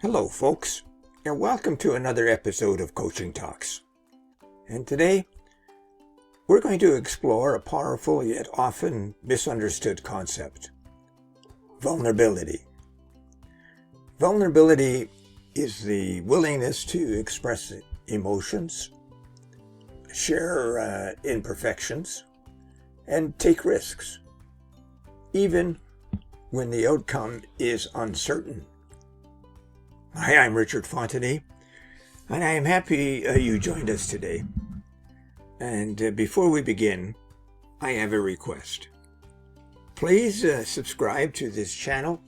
Hello, folks, and welcome to another episode of Coaching Talks. And today, we're going to explore a powerful yet often misunderstood concept: vulnerability. Vulnerability is the willingness to express emotions, share imperfections, and take risks, even when the outcome is uncertain. Hi, I'm Richard Fontenay, and I am happy you joined us today. And before we begin, I have a request. Please subscribe to this channel,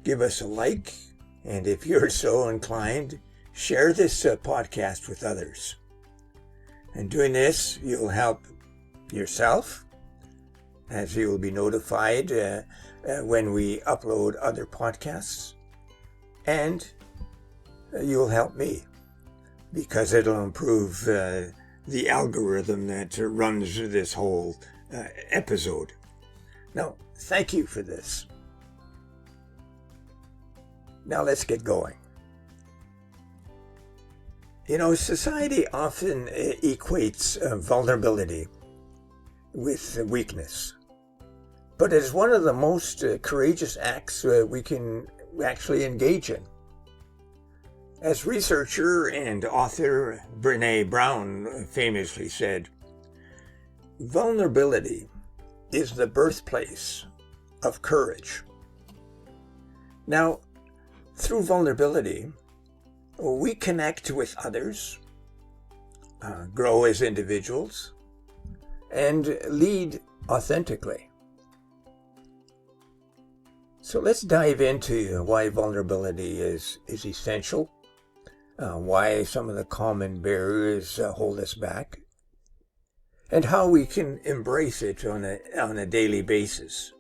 give us a like, and if you're so inclined, share this podcast with others. And doing this, you'll help yourself, as you will be notified when we upload other podcasts. And you'll help me because it'll improve the algorithm that runs this whole episode. Now, thank you for this. Now let's get going. You know, society often equates vulnerability with weakness, but it is one of the most courageous acts we can actually engage in. As researcher and author Brené Brown famously said, vulnerability is the birthplace of courage. Now, through vulnerability, we connect with others, grow as individuals, and lead authentically. So let's dive into why vulnerability is essential, why some of the common barriers hold us back, and how we can embrace it on a daily basis.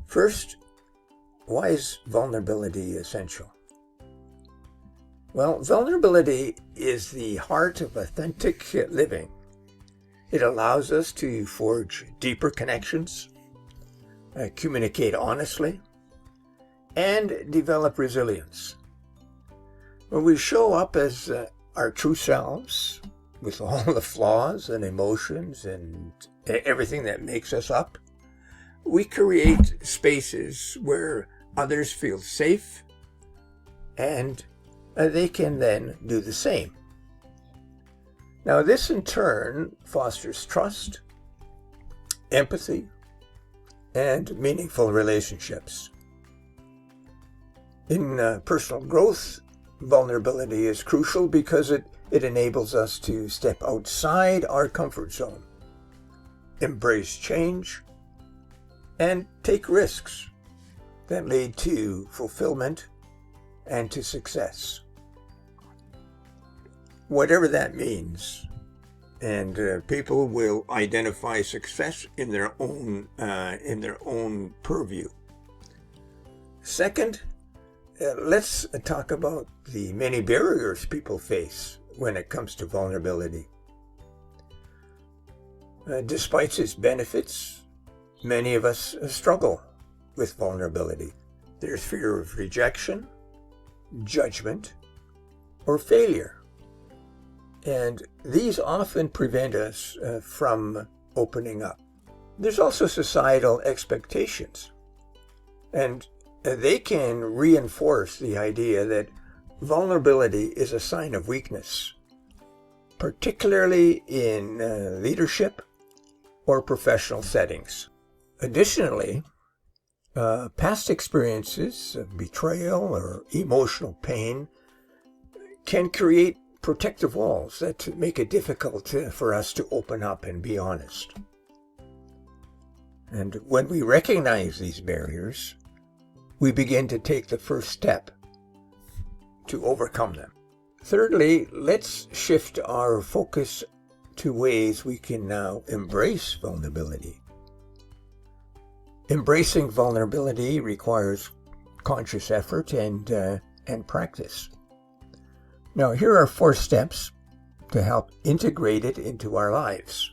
First, why is vulnerability essential? Well, vulnerability is the heart of authentic living. It allows us to forge deeper connections, communicate honestly, and develop resilience. When we show up as our true selves, with all the flaws and emotions and everything that makes us up, we create spaces where others feel safe, and they can then do the same. Now, this in turn fosters trust, empathy, and meaningful relationships. In personal growth, vulnerability is crucial because it enables us to step outside our comfort zone, embrace change, and take risks that lead to fulfillment and to success. Whatever that means. And people will identify success in their own purview. Second, let's talk about the many barriers people face when it comes to vulnerability. Despite its benefits, many of us struggle with vulnerability. There's fear of rejection, judgment, or failure. And these often prevent us from opening up. There's also societal expectations, and they can reinforce the idea that vulnerability is a sign of weakness, particularly in leadership or professional settings. Additionally, past experiences of betrayal or emotional pain can create protective walls that make it difficult for us to open up and be honest. And when we recognize these barriers, we begin to take the first step to overcome them. Thirdly, let's shift our focus to ways we can now embrace vulnerability. Embracing vulnerability requires conscious effort and practice. Now, here are 4 steps to help integrate it into our lives.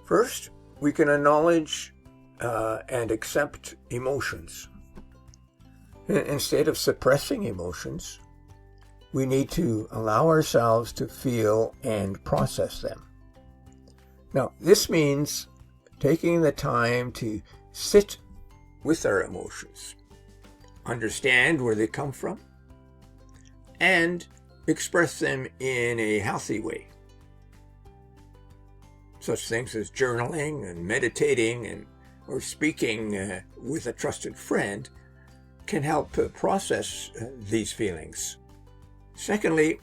First, we can acknowledge and accept emotions. Instead of suppressing emotions, we need to allow ourselves to feel and process them. Now, this means taking the time to sit with our emotions, understand where they come from, and express them in a healthy way. Such things as journaling and meditating or speaking with a trusted friend can help process these feelings. Secondly,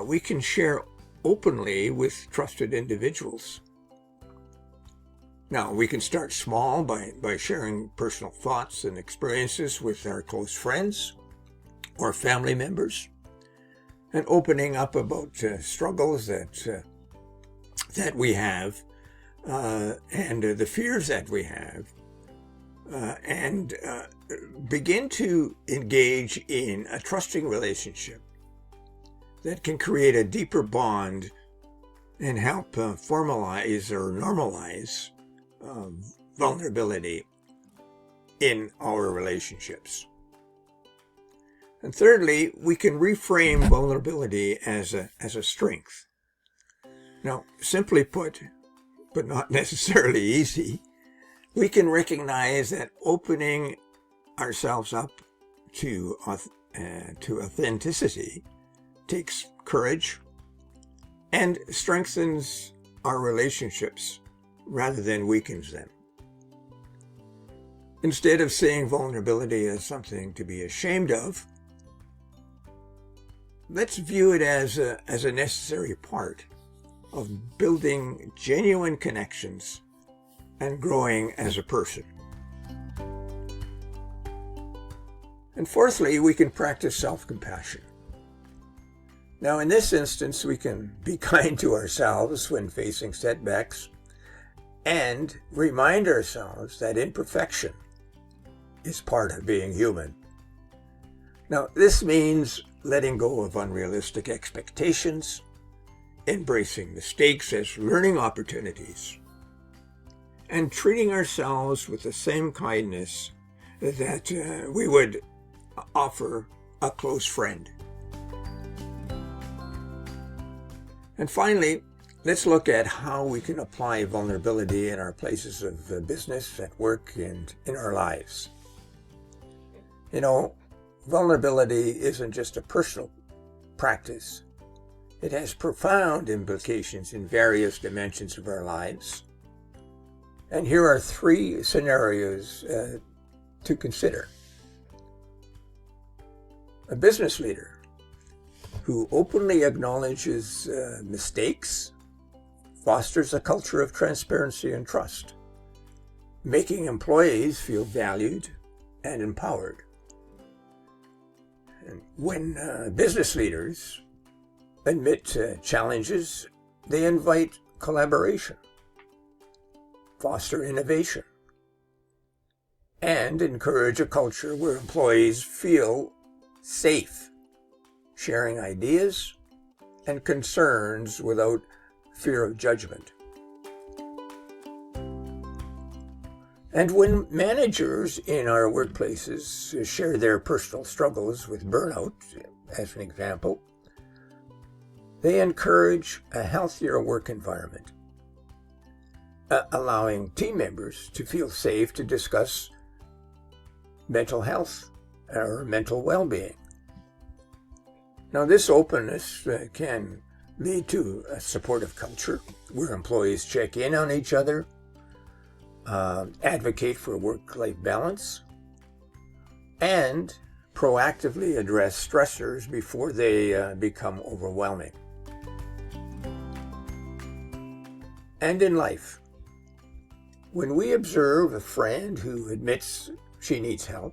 we can share openly with trusted individuals. Now, we can start small by sharing personal thoughts and experiences with our close friends or family members, and opening up about struggles that we have and the fears that we have, and begin to engage in a trusting relationship that can create a deeper bond and help formalize or normalize vulnerability in our relationships. And thirdly, we can reframe vulnerability as a strength. Now, simply put, but not necessarily easy, we can recognize that opening ourselves up to authenticity takes courage and strengthens our relationships rather than weakens them. Instead of seeing vulnerability as something to be ashamed of, let's view it as a necessary part of building genuine connections and growing as a person. And fourthly, we can practice self-compassion. Now, in this instance, we can be kind to ourselves when facing setbacks and remind ourselves that imperfection is part of being human. Now, this means letting go of unrealistic expectations, embracing mistakes as learning opportunities, and treating ourselves with the same kindness that we would offer a close friend. And finally, let's look at how we can apply vulnerability in our places of business, at work, and in our lives. You know, vulnerability isn't just a personal practice. It has profound implications in various dimensions of our lives. And here are 3 scenarios to consider. A business leader who openly acknowledges mistakes fosters a culture of transparency and trust, making employees feel valued and empowered. And when business leaders admit challenges, they invite collaboration, foster innovation, and encourage a culture where employees feel safe sharing ideas and concerns without fear of judgment. And when managers in our workplaces share their personal struggles with burnout, as an example, they encourage a healthier work environment, allowing team members to feel safe to discuss mental health or mental well-being. Now, this openness can lead to a supportive culture where employees check in on each other, advocate for work-life balance, and proactively address stressors before they become overwhelming. And in life, when we observe a friend who admits she needs help,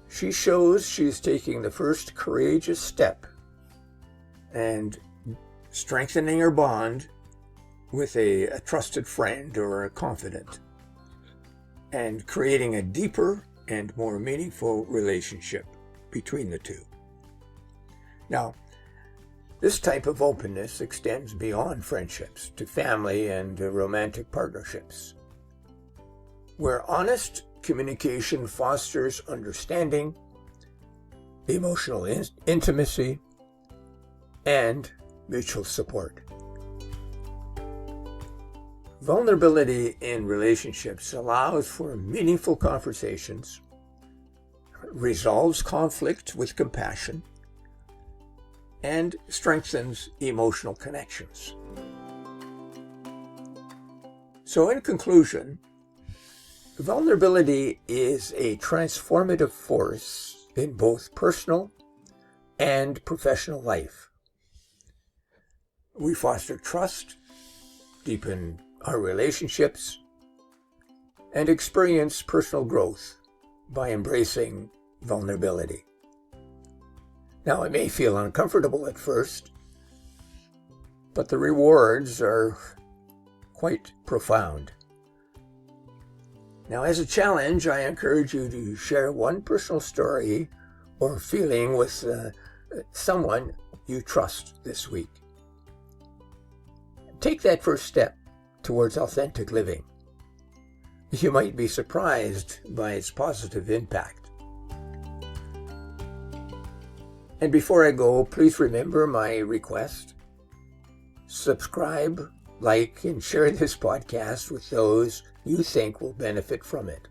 she shows she's taking the first courageous step and strengthening her bond with a trusted friend or a confidant, and creating a deeper and more meaningful relationship between the two. Now, this type of openness extends beyond friendships to family and romantic partnerships. where honest communication fosters understanding, emotional intimacy, and mutual support. Vulnerability in relationships allows for meaningful conversations, resolves conflict with compassion, and strengthens emotional connections. So in conclusion, vulnerability is a transformative force in both personal and professional life. We foster trust, deepen our relationships, and experience personal growth by embracing vulnerability. Now, it may feel uncomfortable at first, but the rewards are quite profound. Now, as a challenge, I encourage you to share one personal story or feeling with someone you trust this week. Take that first step towards authentic living. You might be surprised by its positive impact. And before I go, please remember my request. Subscribe, like, and share this podcast with those you think will benefit from it.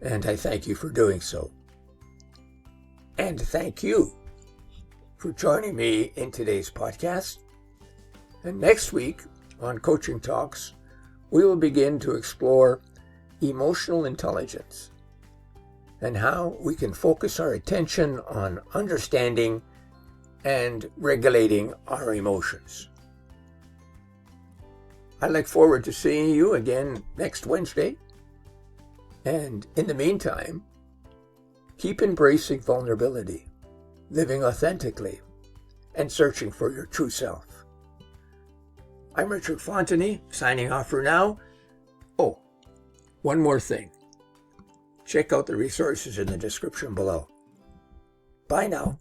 And I thank you for doing so. And thank you for joining me in today's podcast. And next week on Coaching Talks, we will begin to explore emotional intelligence and how we can focus our attention on understanding and regulating our emotions. I look forward to seeing you again next Wednesday. And in the meantime, keep embracing vulnerability, living authentically, and searching for your true self. I'm Richard Fontenay, signing off for now. Oh, one more thing. Check out the resources in the description below. Bye now.